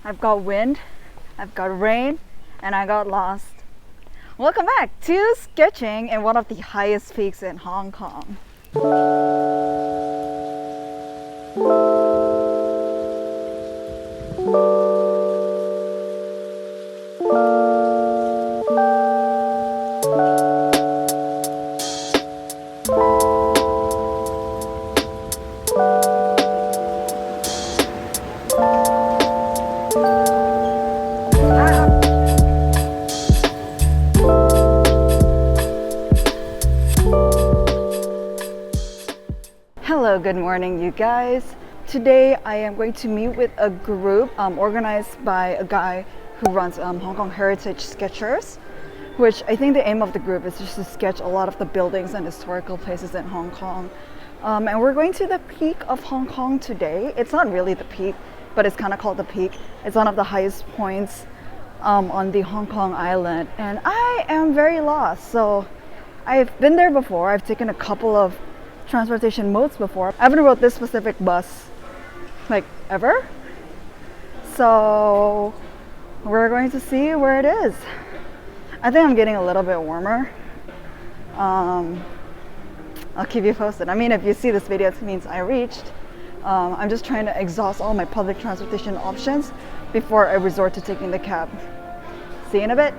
I've got wind, I've got rain, and I got lost. Welcome back to sketching in one of the highest peaks in Hong Kong. Hello, good morning you guys. Today I am going to meet with a group organized by a guy who runs Hong Kong Heritage Sketchers, which I think the aim of the group is just to sketch a lot of the buildings and historical places in Hong Kong. And we're going to the peak of Hong Kong today. It's not really the peak, but it's kind of called the peak. It's one of the highest points on the Hong Kong island. And I am very lost. So I've been there before. I've taken a couple of transportation modes before. I haven't rode this specific bus like ever. So we're going to see where it is. I think I'm getting a little bit warmer. I'll keep you posted. I mean, if you see this video, it means I reached. I'm just trying to exhaust all my public transportation options before I resort to taking the cab. See you in a bit.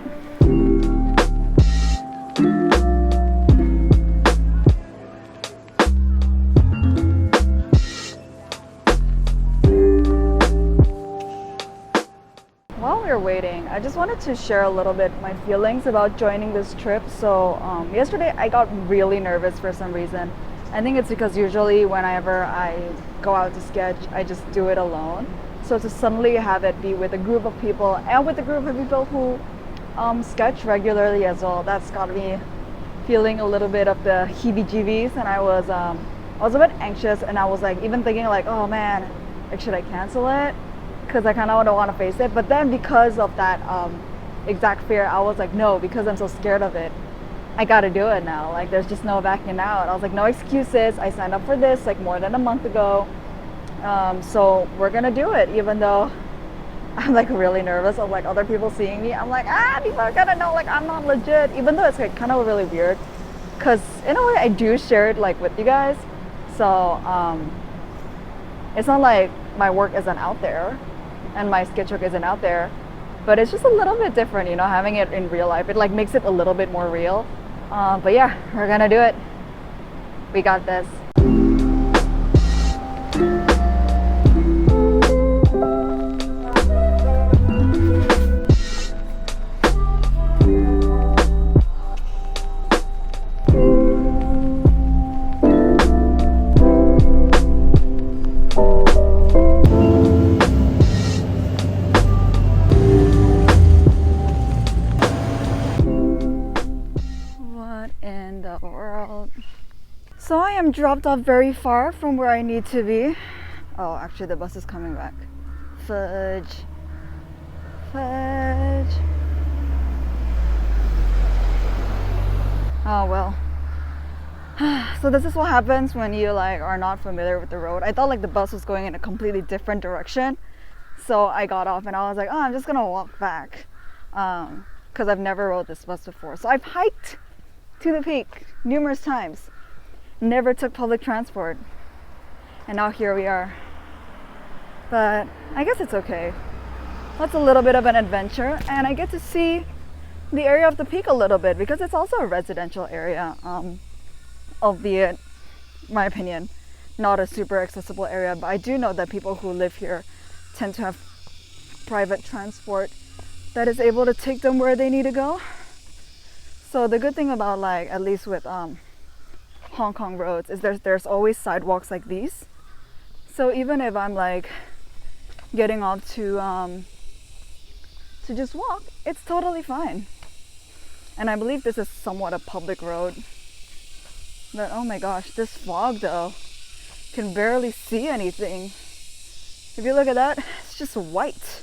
While we're waiting, I just wanted to share a little bit my feelings about joining this trip. So yesterday I got really nervous for some reason. I think it's because usually whenever I go out to sketch, I just do it alone. So to suddenly have it be with a group of people and with a group of people who sketch regularly as well, that's got me feeling a little bit of the heebie-jeebies. And I was a bit anxious, and I was like even thinking like, oh man, like should I cancel it? Because I kind of don't want to face it. But then because of that exact fear, I was like, no, because I'm so scared of it, I gotta do it now. Like there's just no backing out. I was like, no excuses. I signed up for this like more than a month ago. So we're gonna do it, even though I'm like really nervous of like other people seeing me. I'm like, people are gonna know like I'm not legit, even though it's like kind of really weird, because in a way I do share it like with you guys. So it's not like my work isn't out there and my sketchbook isn't out there, but it's just a little bit different, you know, having it in real life. It like makes it a little bit more real. But yeah, we're gonna do it. We got this. So I am dropped off very far from where I need to be. Oh, actually the bus is coming back. Fudge. Oh well. So this is what happens when you like are not familiar with the road. I thought like the bus was going in a completely different direction. So I got off and I was like, oh, I'm just gonna walk back. Because I've never rode this bus before. So I've hiked to the peak numerous times. Never took public transport, and now here we are. But I guess it's okay. That's a little bit of an adventure, and I get to see the area of the peak a little bit because it's also a residential area, albeit, my opinion, not a super accessible area. But I do know that people who live here tend to have private transport that is able to take them where they need to go. So the good thing about like at least with Hong Kong roads is there's always sidewalks like these. So even if I'm like getting off to just walk, it's totally fine. And I believe this is somewhat a public road. But oh my gosh, this fog though, can barely see anything. If you look at that, it's just white.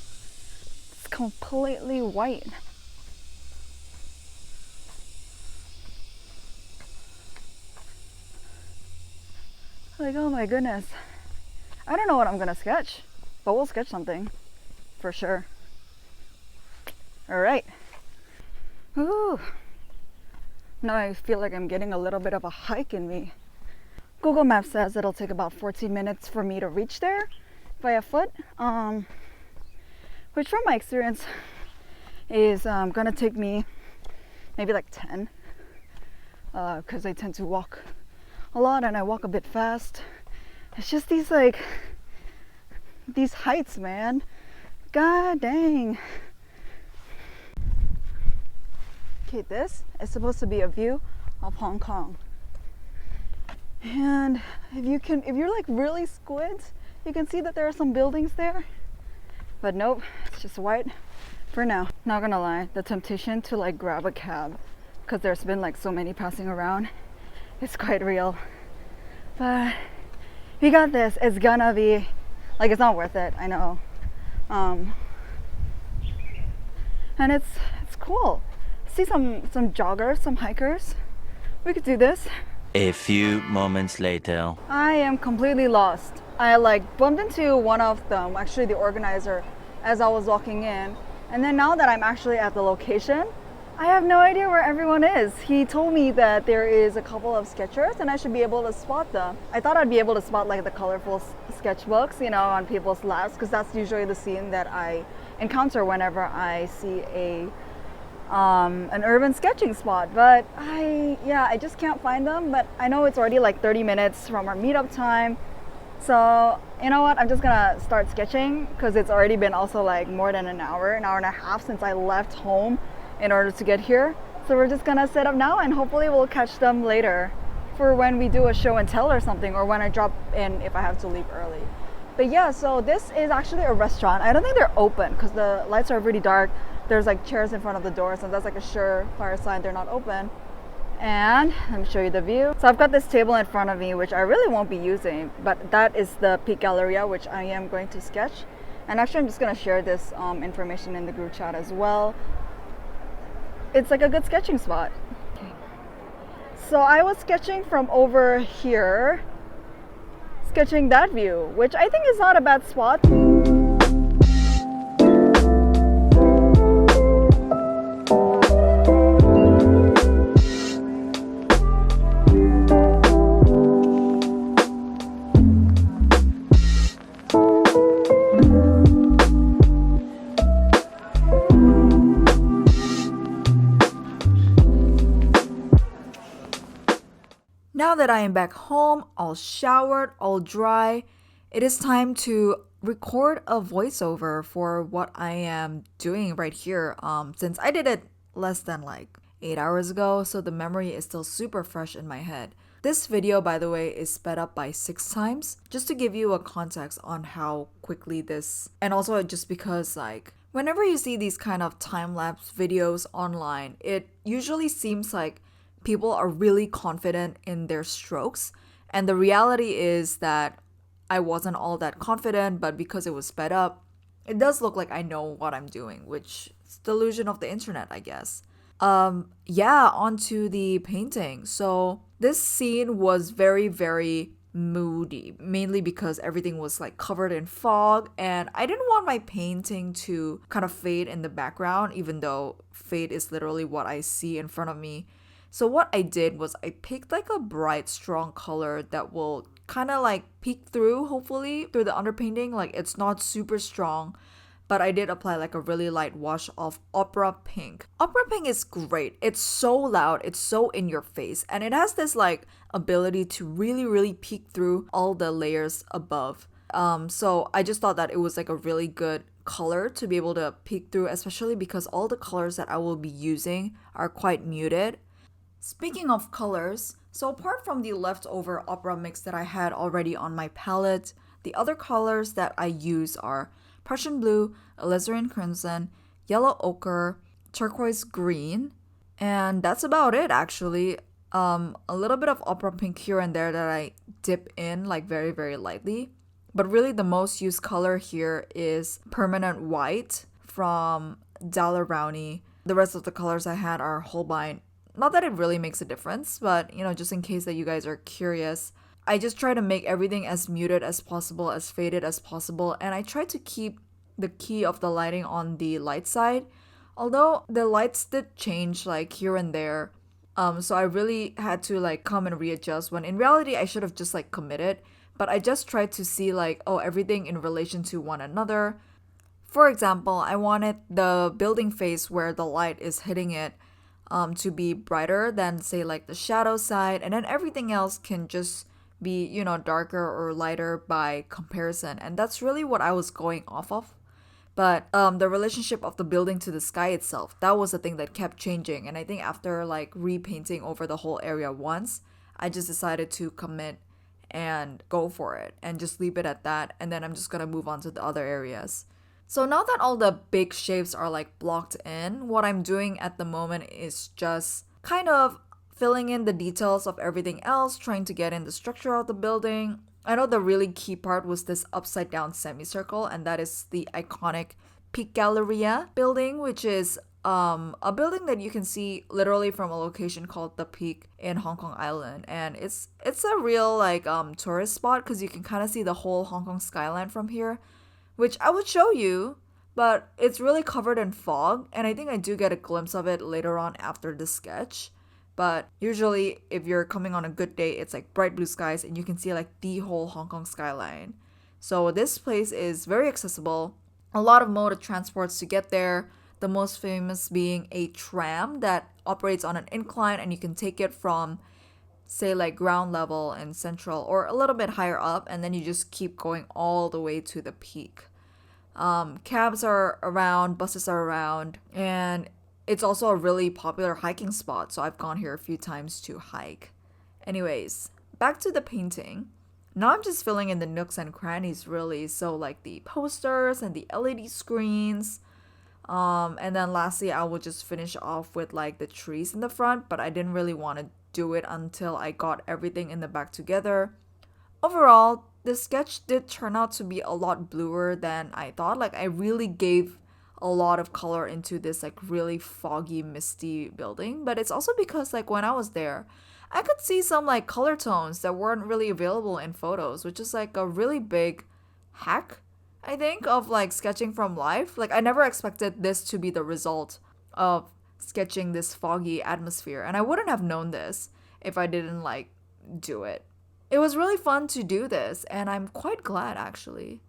It's completely white. Like, oh my goodness. I don't know what I'm gonna sketch, but we'll sketch something. for sure. All right. Ooh. Now I feel like I'm getting a little bit of a hike in me. Google Maps says it'll take about 14 minutes for me to reach there via foot, which from my experience is gonna take me maybe like 10, because I tend to walk a lot and I walk a bit fast. It's just these heights, man. God dang. Okay, this is supposed to be a view of Hong Kong. And if you're like really squint, you can see that there are some buildings there. But nope, it's just white for now. Not gonna lie, the temptation to like grab a cab, because there's been like so many passing around, it's quite real. But we got this. It's gonna be like, it's not worth it, I know. And it's cool. See some joggers, some hikers. We could do this. A few moments later. I am completely lost. I like bumped into one of them, actually the organizer, as I was walking in. And then now that I'm actually at the location, I have no idea where everyone is. He told me that there is a couple of sketchers and I should be able to spot them. I thought I'd be able to spot like the colorful sketchbooks, you know, on people's laps, because that's usually the scene that I encounter whenever I see an urban sketching spot. But I just can't find them. But I know it's already like 30 minutes from our meetup time. So you know what, I'm just gonna start sketching, because it's already been also like more than an hour and a half since I left home in order to get here. So we're just gonna set up now and hopefully we'll catch them later for when we do a show and tell or something, or when I drop in if I have to leave early. But yeah, so this is actually a restaurant. I don't think they're open because the lights are pretty dark. There's like chairs in front of the doors, and that's like a surefire sign they're not open. And let me show you the view. So I've got this table in front of me, which I really won't be using, but that is the Peak Galleria, which I am going to sketch. And actually I'm just gonna share this information in the group chat as well. It's like a good sketching spot. Okay. So I was sketching from over here, sketching that view, which I think is not a bad spot. Now that I am back home, all showered, all dry, it is time to record a voiceover for what I am doing right here. Since I did it less than like 8 hours ago, so the memory is still super fresh in my head. This video, by the way, is sped up by 6 times, just to give you a context on how quickly this, and also just because like, whenever you see these kind of time-lapse videos online, it usually seems like people are really confident in their strokes, and the reality is that I wasn't all that confident, but because it was sped up, it does look like I know what I'm doing, which is the illusion of the internet, I guess. Onto the painting. So this scene was very, very moody, mainly because everything was like covered in fog, and I didn't want my painting to kind of fade in the background, even though fade is literally what I see in front of me. So what I did was I picked like a bright, strong color that will kind of like peek through, hopefully, through the underpainting. Like it's not super strong, but I did apply like a really light wash of Opera Pink. Opera Pink is great. It's so loud, it's so in your face, and it has this like ability to really, really peek through all the layers above. So I just thought that it was like a really good color to be able to peek through, especially because all the colors that I will be using are quite muted. Speaking of colors, so apart from the leftover opera mix that I had already on my palette, the other colors that I use are Prussian blue, alizarin crimson, yellow ochre, turquoise green, and that's about it actually. A little bit of opera pink here and there that I dip in like very, very lightly. But really the most used color here is permanent white from Daler-Rowney. The rest of the colors I had are Holbein. Not that it really makes a difference, but you know, just in case that you guys are curious, I just try to make everything as muted as possible, as faded as possible, and I try to keep the key of the lighting on the light side. Although the lights did change like here and there. So I really had to like come and readjust when in reality I should have just like committed. But I just tried to see like, oh, everything in relation to one another. For example, I wanted the building face where the light is hitting it to be brighter than say like the shadow side, and then everything else can just be, you know, darker or lighter by comparison. And that's really what I was going off of. But the relationship of the building to the sky itself, that was the thing that kept changing. And I think after like repainting over the whole area once, I just decided to commit and go for it and just leave it at that. And then I'm just gonna move on to the other areas. So now that all the big shapes are like blocked in, what I'm doing at the moment is just kind of filling in the details of everything else, trying to get in the structure of the building. I know the really key part was this upside down semicircle, and that is the iconic Peak Galleria building, which is a building that you can see literally from a location called the Peak in Hong Kong Island. And it's a real like tourist spot because you can kind of see the whole Hong Kong skyline from here, which I would show you, but it's really covered in fog, and I think I do get a glimpse of it later on after the sketch. But usually if you're coming on a good day, it's like bright blue skies and you can see like the whole Hong Kong skyline. So this place is very accessible. A lot of mode of transports to get there. The most famous being a tram that operates on an incline, and you can take it from say like ground level and central or a little bit higher up, and then you just keep going all the way to the peak. Cabs are around, buses are around, and it's also a really popular hiking spot, so I've gone here a few times to hike. Anyways, back to the painting. Now I'm just filling in the nooks and crannies really, so like the posters and the LED screens. And then lastly, I will just finish off with like the trees in the front, but I didn't really want to do it until I got everything in the back together. Overall, the sketch did turn out to be a lot bluer than I thought. Like I really gave a lot of color into this like really foggy, misty building, but it's also because like when I was there, I could see some like color tones that weren't really available in photos, which is like a really big hack, I think, of like sketching from life. Like I never expected this to be the result of sketching this foggy atmosphere, and I wouldn't have known this if I didn't like do it. It was really fun to do this, and I'm quite glad actually.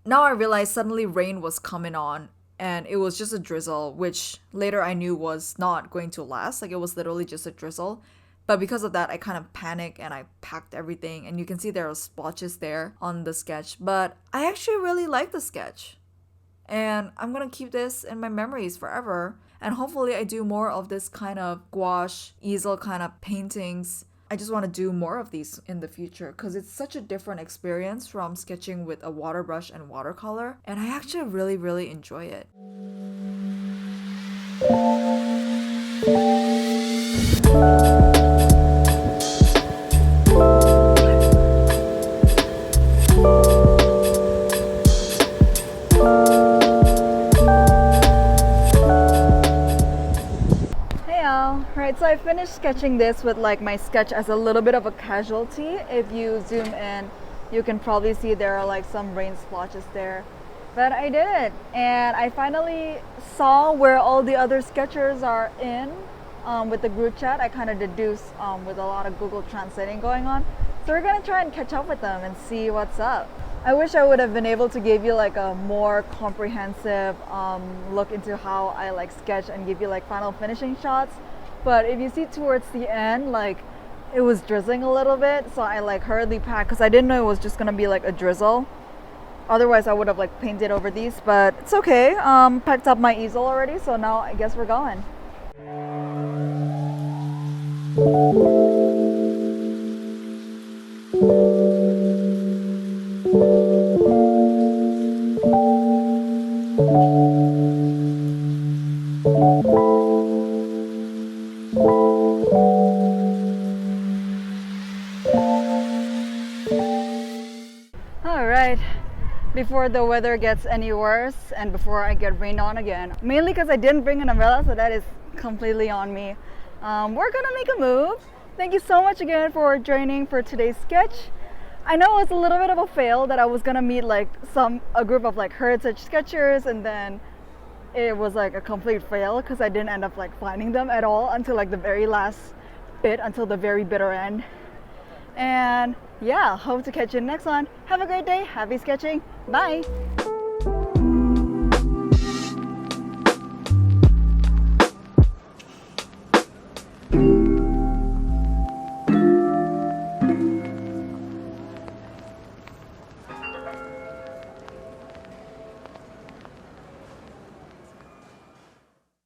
Now I realize suddenly rain was coming on, and it was just a drizzle, which later I knew was not going to last. Like it was literally just a drizzle. But because of that, I kind of panicked and I packed everything, and you can see there are splotches there on the sketch. But I actually really like the sketch, and I'm gonna keep this in my memories forever. And hopefully I do more of this kind of gouache easel kind of paintings. I just want to do more of these in the future because it's such a different experience from sketching with a water brush and watercolor, and I actually really enjoy it. Right, so I finished sketching this with like my sketch as a little bit of a casualty. If you zoom in, you can probably see there are like some rain splotches there. But I did it, and I finally saw where all the other sketchers are in with the group chat. I kind of deduced with a lot of Google translating going on. So we're gonna try and catch up with them and see what's up. I wish I would have been able to give you like a more comprehensive look into how I like sketch and give you like final finishing shots. But if you see towards the end, like it was drizzling a little bit, so I like hurriedly packed because I didn't know it was just gonna be like a drizzle. Otherwise I would have like painted over these, but it's okay. Packed up my easel already, so now I guess we're going. Alright, before the weather gets any worse and before I get rained on again, mainly because I didn't bring an umbrella, so that is completely on me. We're gonna make a move. Thank you so much again for joining for today's sketch. I know it's a little bit of a fail that I was gonna meet like a group of like heritage sketchers, and then it was like a complete fail because I didn't end up like finding them at all until like the very last bit, until the very bitter end. And yeah, hope to catch you in the next one. Have a great day. Happy sketching. Bye.